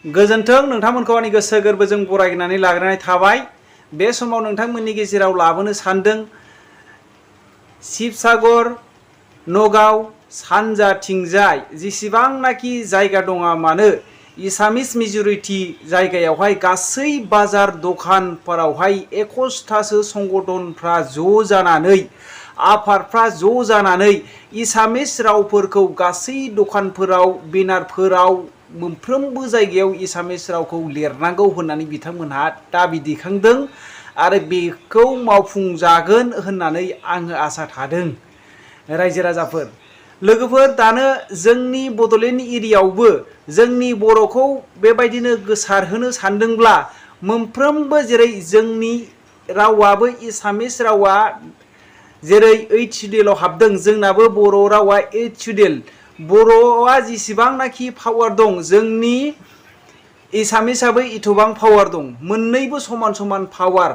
गोजोन्थों नोंथांमोनखौ आंनि गोसो गोरबोजों बरायनानै लाग्रोनाय थाबाय। बे समाव नोंथांमोननि गेजेराव लाबोनो सानदों शिबसागर नगाव सानजाथिंजाय जेसेबांनाखि जायगा दङ मानो एसामिस मेजरिटी जायगायावहाय गासै बाजार दखानफोरावहाय 21थासो संगठनफ्रा ज' जानानै आफादफ्रा ज' जानानै एसामिस रावफोरखौ गासै दखानफोराव बेनारफोराव मोनफ्रोमबो जायगायाव एसामिस रावखौ लिरनांगौ होननानै बिथांमोनहा दाबि दैखांदों आरो बेखौ मावफुंजागोन होननानै आङो आसा थादों। रायजो राजाफोर लोगोफोर दानो जोंनि बड'लेण्ड एरियायावबो जोंनि बर'खौ बेबायदिनो गोसारहोनो सानदोंब्ला मोनफ्रोमबो जेरै जोंनि रावाबो एसामिस रावा जेरै 8 सिडिउलाव हाबदों जोंनाबो बर' रावा 8 सिडिउल बर'आ जेसेबांनाखि पावार दं जोंनि एसामिसाबो एथबां पावार दं मोननैबो समान समान पावार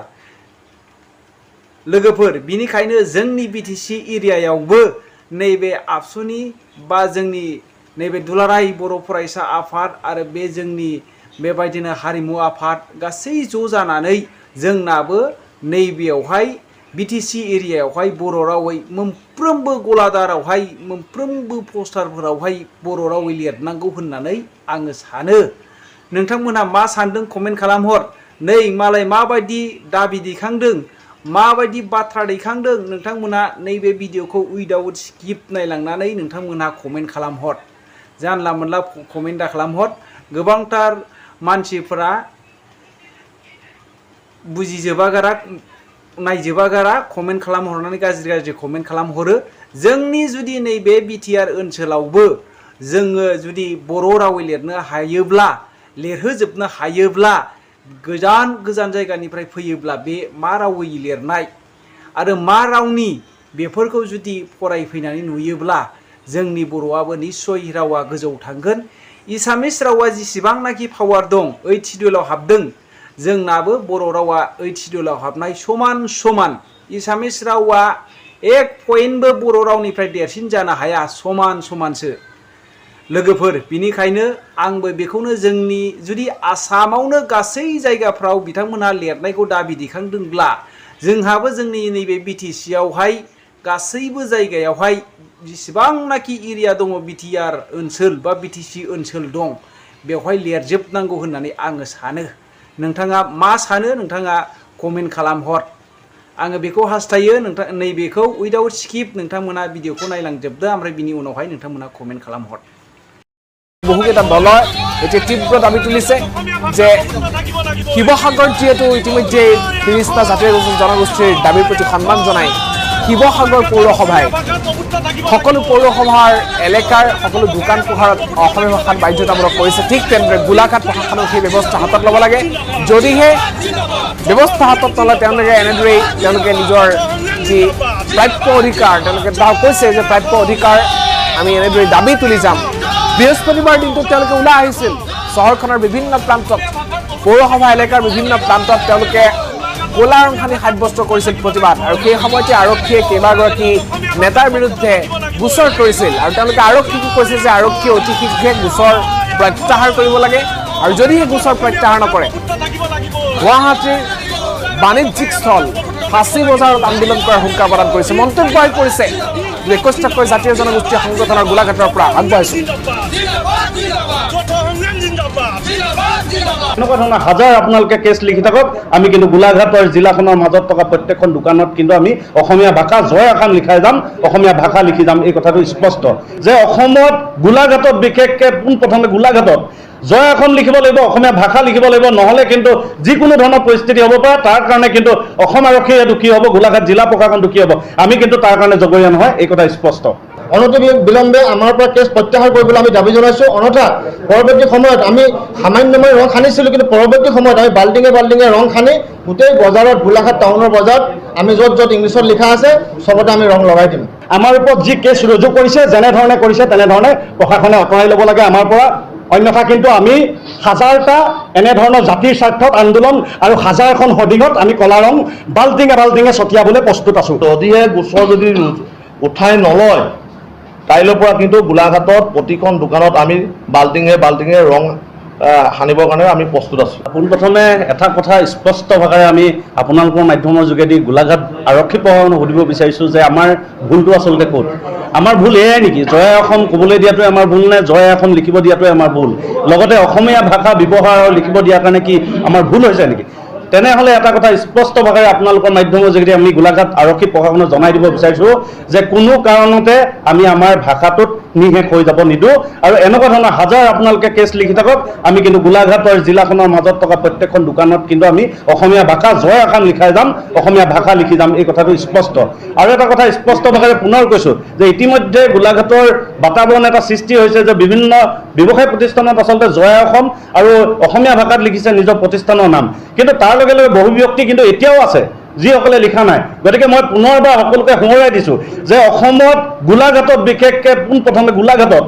लोगोफोर बिनिखायनो जोंनि बिटिसि एरियायावबो नैबे आबसुनि बा जोंनि नैबे दुलाराय बर' फरायसा आफाद आरो बे जोंनि बेबायदिनो हारिमु आफाद गासै ज' जानानै जोंनाबो नैबेयावहाय बिटिसि एरियायावहाय बर' रावै मोनफ्रोमबो गलादारावहाय मोनफ्रोमबो पस्टारफोरावहाय बर' रावै लिरनांगौ होननानै आङो सानो। नोंथांमोनहा मा सानदों कमेन्ट खालामहर। नै मालाय माबायदि दाबि दैखांदों माबायदि बाथ्रा दैखांदों नोंथांमोनहा नैबे भिडिअखौ उइदाउट स्किप नायलांनानै नोंथांमोनहा कमेन्ट खालामहर। जानला मोनला कमेन्ट दा खालामहर। गोबांथार मानसिफोरा बुजिजोबागारा नायजोबागारा कमेन्ट खालामहरनानै गाज्रि गाज्रि कमेन्ट खालामहरो। जोंनि जुदि नैबे बिटिआर ओनसोलावबो जोङो जुदि बर' रावै लिरनो हायोब्ला लिरहोजोबनो हायोब्ला गोजान गोजान जायगानिफ्राय फैयोब्ला बे मा रावै लिरनाय आरो मा रावनि बेफोरखौ जुदि फरायफैनानै नुयोब्ला जोंनि बर'आबो निस्सय रावा गोजौ थांगोन। एसामिस रावा जेसेबांनाखि पावार दं 8 सिडिउलाव हाबदों जोंनाबो बर' रावा 8 सिडिउलाव हाबनाय समान समान एसामिस रावा 1 पइन्टबो बर' रावनिफ्राय देरसिन जानो हाया समान समानसो लोगोफोर। बिनिखायनो आंबो बेखौनो जोंनि जुदि आसामावनो गासै जायगाफ्राव बिथांमोनहा लिरनायखौ दाबि दैखांदोंब्ला जोंहाबो जोंनि नैबे बिटिसियावहाय गासैबो जायगायावहाय जेसेबांनाखि एरिया दङ बिटिआर ओनसोल बा बिटिसि ओनसोल दं बेवहाय लिरजोबनांगौ होननानै आङो सानो। नोंथाङा मा सानो नोंथाङा कमेन्ट खालामहर। आङो बेखौ हास्थायो नोंथां नैबेखौ उइदाउट स्किप नोंथांमोना भिडिअखौ नायलांजोबदो ओमफ्राय बिनि उनावहाय नोंथांमोना कमेन्ट खालामहर। বহুকেইটা দলৰ এতিয়া তীব্ৰ দাবী তুলিছে যে শিৱসাগৰ যিহেতু ইতিমধ্যে 30টা জাতীয় জনগোষ্ঠীৰ দাবীৰ প্ৰতি সন্মান জনাই শিৱসাগৰ পৌৰসভাই সকলো পৌৰসভাৰ এলেকাৰ সকলো দোকান পোহাৰত অসমীয়া ভাষাত বাধ্যতামূলক কৰিছে। ঠিক তেনেদৰে গোলাঘাট প্ৰশাসনেও সেই ব্যৱস্থা হাতত ল'ব লাগে। যদিহে ব্যৱস্থা হাতত নলয় তেওঁলোকে এনেদৰেই তেওঁলোকে নিজৰ যি প্ৰাপ্য অধিকাৰ তেওঁলোকে কৈছে যে প্ৰাপ্য অধিকাৰ আমি এনেদৰে দাবী তুলি যাম। বৃহস্পতিবাৰ দিনটোত তেওঁলোকে ওলাই আহিছিল চহৰখনৰ বিভিন্ন প্ৰান্তত পৌৰসভা এলেকাৰ বিভিন্ন প্ৰান্তত তেওঁলোকে ক'লা ৰং সানি সাব্যস্ত কৰিছিল প্ৰতিবাদ আৰু সেই সময়তে আৰক্ষীয়ে কেইবাগৰাকী নেতাৰ বিৰুদ্ধে গোচৰ কৰিছিল আৰু তেওঁলোকে আৰক্ষীকো কৈছে যে আৰক্ষীয়ে অতি শীঘ্ৰে গোচৰ প্ৰত্যাহাৰ কৰিব লাগে আৰু যদি এই গোচৰ প্ৰত্যাহাৰ নকৰে গুৱাহাটীৰ বাণিজ্যিক স্থল ফাঁচী বজাৰত আন্দোলন কৰাৰ হুংকাৰ প্ৰদান কৰিছে। মন্তব্য কৰিছে 21টাকৈ জাতীয় জনগোষ্ঠীয় সংগঠনৰ গোলাঘাটৰ পৰা আগবাঢ়িছো। এনেকুৱা ধৰণৰ হাজাৰ আপোনালোকে কেছ লিখি থাকক আমি কিন্তু গোলাঘাটৰ জিলাখনৰ মাজত থকা প্ৰত্যেকখন দোকানত কিন্তু আমি অসমীয়া ভাষা জয় আসাম লিখাই যাম অসমীয়া ভাষা লিখি যাম। এই কথাটো স্পষ্ট যে অসমত গোলাঘাটত বিশেষকৈ পোনপ্ৰথমে গোলাঘাটত জয় আসাম লিখিব লাগিব অসমীয়া ভাষা লিখিব লাগিব নহ'লে কিন্তু যিকোনো ধৰণৰ পৰিস্থিতি হ'ব পাৰে। তাৰ কাৰণে কিন্তু অসম আৰক্ষী দুখী হ'ব গোলাঘাট জিলা প্ৰশাসন দুখী হ'ব। আমি কিন্তু তাৰ কাৰণে জগৰীয়া নহয় এই কথা স্পষ্ট। অনতি বিলম্বে আমাৰ পৰা কেছ প্ৰত্যাহাৰ কৰিবলৈ আমি দাবী জনাইছোঁ। অন্যথা পৰৱৰ্তী সময়ত আমি সামান্যময় ৰং সানিছিলোঁ কিন্তু পৰৱৰ্তী সময়ত আমি বাল্টিঙে বাল্টিঙে ৰং সানি গোটেই বজাৰত গোলাঘাট টাউনৰ বজাৰত আমি য'ত য'ত ইংলিছত লিখা আছে চবতে আমি ৰং লগাই দিম। আমাৰ ওপৰত যি কেছ ৰুজু কৰিছে যেনেধৰণে কৰিছে তেনেধৰণে প্ৰশাসনে আঁতৰাই ল'ব লাগে আমাৰ পৰা। অন্যথা কিন্তু আমি হাজাৰটা এনেধৰণৰ জাতিৰ স্বাৰ্থত আন্দোলন আৰু হাজাৰখন হৰ্ডিঙত আমি কলা ৰং বাল্টিঙে বাল্টিঙে ছটিয়াবলৈ প্ৰস্তুত আছোঁ। যদিহে গোচৰ যদি উঠাই নলয় কাইলৈৰ পৰা কিন্তু গোলাঘাটত প্ৰতিখন দোকানত আমি বাল্টিঙে বাল্টিঙে ৰং সানিবৰ কাৰণে আমি প্ৰস্তুত আছোঁ। পোনপ্ৰথমে এটা কথা স্পষ্ট ভাষাৰে আমি আপোনালোকৰ মাধ্যমৰ যোগেদি গোলাঘাট আৰক্ষী প্ৰশাসনক সুধিব বিচাৰিছোঁ যে আমাৰ ভুলটো আচলতে ক'ত? আমাৰ ভুল এয়াই নেকি? জয় অসম ক'বলৈ দিয়াটোৱে আমাৰ ভুল নে জয় অসম লিখিব দিয়াটোৱে আমাৰ ভুল? লগতে অসমীয়া ভাষা ব্যৱহাৰ আৰু লিখিব দিয়াৰ কাৰণে কি আমাৰ ভুল হৈছে নেকি? তেনেহ'লে এটা কথা স্পষ্ট ভাষাৰে আপোনালোকৰ মাধ্যমৰ যোগেদি আমি গোলাঘাট আৰক্ষী প্ৰশাসনক জনাই দিব বিচাৰিছোঁ যে কোনো কাৰণতে আমি আমাৰ ভাষাটোত নিশেষ হৈ যাব নিদিওঁ আৰু এনেকুৱা ধৰণৰ হাজাৰ আপোনালোকে কেছ লিখি থাকক, আমি কিন্তু গোলাঘাটৰ জিলাখনৰ মাজত থকা প্ৰত্যেকখন দোকানত কিন্তু আমি অসমীয়া ভাষা জয় আখান লিখাই যাম, অসমীয়া ভাষা লিখি যাম, এই কথাটো স্পষ্ট। আৰু এটা কথা স্পষ্ট ভাষাৰে পুনৰ কৈছোঁ যে ইতিমধ্যে গোলাঘাটৰ বাতাবৰণ এটা সৃষ্টি হৈছে যে বিভিন্ন ব্যৱসায় প্ৰতিষ্ঠানত আচলতে জয় অসম আৰু অসমীয়া ভাষাত লিখিছে নিজৰ প্ৰতিষ্ঠানৰ নাম, কিন্তু তাৰ লগে লগে বহু ব্যক্তি কিন্তু এতিয়াও আছে যিসকলে লিখা নাই। গতিকে মই পুনৰবাৰ সকলোকে সোঁৱৰাই দিছোঁ যে অসমত গোলাঘাটত বিশেষকৈ পোনপ্ৰথমে গোলাঘাটত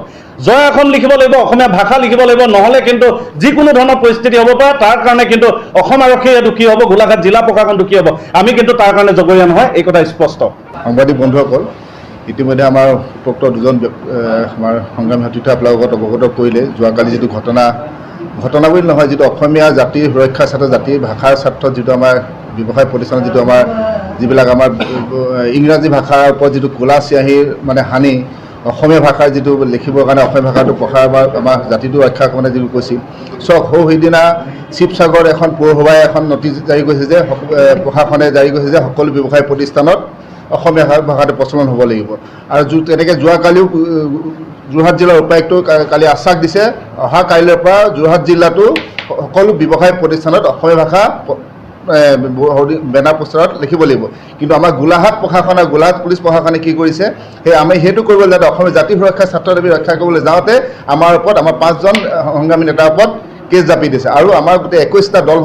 জয় এখন লিখিব লাগিব, অসমীয়া ভাষা লিখিব লাগিব, নহ'লে কিন্তু যিকোনো ধৰণৰ পৰিস্থিতি হ'ব পাৰে। তাৰ কাৰণে কিন্তু অসম আৰক্ষীয়ে দুখী হ'ব, গোলাঘাট জিলা প্ৰশাসন দুখী হ'ব, আমি কিন্তু তাৰ কাৰণে জগৰীয়া নহয়, এই কথা স্পষ্ট। সাংবাদিক বন্ধুসকল, ইতিমধ্যে আমাৰ উপৰোক্ত দুজন আমাৰ সংগ্ৰামী সতীৰ্থই আপোনালোকক অৱগত কৰিলে যোৱাকালি যিটো ঘটনা বুলি নহয়, যিটো অসমীয়া জাতিৰ সুৰক্ষাৰ স্বাৰ্থত জাতিৰ ভাষাৰ স্বাৰ্থত যিটো আমাৰ ব্যৱসায় প্ৰতিষ্ঠানত যিটো আমাৰ যিবিলাক আমাৰ ইংৰাজী ভাষাৰ ওপৰত যিটো ক'লা চিয়াহী মানে সানি অসমীয়া ভাষাৰ যিটো লিখিবৰ কাৰণে অসমীয়া ভাষাটো প্ৰসাৰ আমাৰ জাতিটো ৰক্ষাৰ কাৰণে যিটো কৈছিল, চাওক সেইদিনা শিৱসাগৰ এখন পৌৰসভাই এখন নটিচ জাৰি কৰিছে যে প্ৰশাসনে জাৰি কৰিছে যে সকলো ব্যৱসায় প্ৰতিষ্ঠানত অসমীয়া ভাষাটো প্ৰচলন হ'ব লাগিব। আৰু তেনেকৈ যোৱাকালিও যোৰহাট জিলাৰ উপায়ুক্তই কালি আশ্বাস দিছে অহা কাইলৈৰ পৰা যোৰহাট জিলাতো সকলো ব্যৱসায় প্ৰতিষ্ঠানত অসমীয়া ভাষা বেনাৰ পোষ্টাৰত লিখিব লাগিব। কিন্তু আমাৰ গোলাঘাট প্ৰশাসন আৰু গোলাঘাট পুলিচ প্ৰশাসনে কি কৰিছে, আমি সেইটো কৰিব যাতে অসমীয়া জাতি সুৰক্ষাৰ স্বাৰ্থত আমি ৰক্ষা কৰিবলৈ যাওঁতে আমাৰ ওপৰত আমাৰ 5জন সংগ্ৰামী নেতাৰ ওপৰত কেছ জাপি দিছে আৰু আমাৰ গোটেই 21টা দল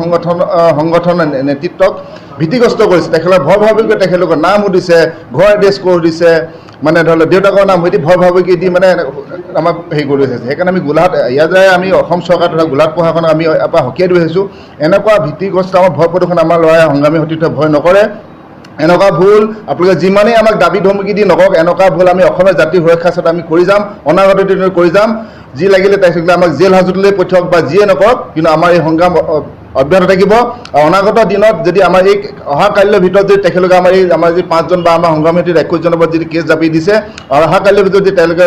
সংগঠনৰ নেতৃত্বক ভীতিগ্ৰস্ত কৰিছে। তেখেতক ভয় ভাৱিকৈ তেখেতলোকৰ নাম সুধিছে, ঘৰ এড্ৰেছ কৰি দিছে, মানে ধৰি লওক দেউতাকৰ নাম সুধি ভয় ভাৱিকৈ দি মানে আমাক হেৰি কৰি আছে। সেইকাৰণে আমি গোলাঘাট ইয়াৰ দ্বাৰাই আমি অসম চৰকাৰ তথা গোলাঘাট প্ৰশাসনক আমি এবাৰ সকীয়াই দি আহিছোঁ, এনেকুৱা ভীতিগ্ৰস্ত আমাৰ ভয় প্ৰদৰ্শন আমাৰ ল'ৰাই সংগ্ৰামী সতীৰ্থই ভয় নকৰে। এনেকুৱা ভুল আপোনালোকে যিমানেই আমাক দাবী ধমকি দি নকওক, এনেকুৱা ভুল আমি অসমীয়া জাতিৰ সুৰক্ষাৰ স্বাৰ্থত আমি কৰি যাম, অনাগত দিনত কৰি যাম। যি লাগিলে তেখেতলোকে আমাক জেল হাজতলৈ পঠিয়াওক বা যিয়ে নকৰক, কিন্তু আমাৰ এই সংগ্ৰাম অব্যাহত থাকিব। আৰু অনাগত দিনত যদি আমাৰ এই অহা কাইলৈৰ ভিতৰত যদি তেখেতলোকে আমাৰ যি 5জন বা আমাৰ সংগ্ৰামী 21জনৰ ওপৰত যদি কেছ জাপি দিছে আৰু অহা কাইলৈৰ ভিতৰত যদি তেওঁলোকে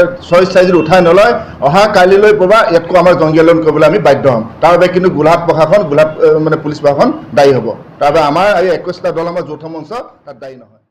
চাই যদি উঠাই নলয়, অহা কাইলৈ পৰা ইয়াতকৈ আমাৰ জংগী আন্দোলন কৰিবলৈ আমি বাধ্য হ'ম। তাৰ বাবে কিন্তু গোলাঘাট প্ৰশাসন মানে পুলিচ প্ৰশাসন দায়ী হ'ব। তাৰ বাবে আমাৰ এই 21টা দল আমাৰ যৌথ মঞ্চ তাত দায়ী নহয়।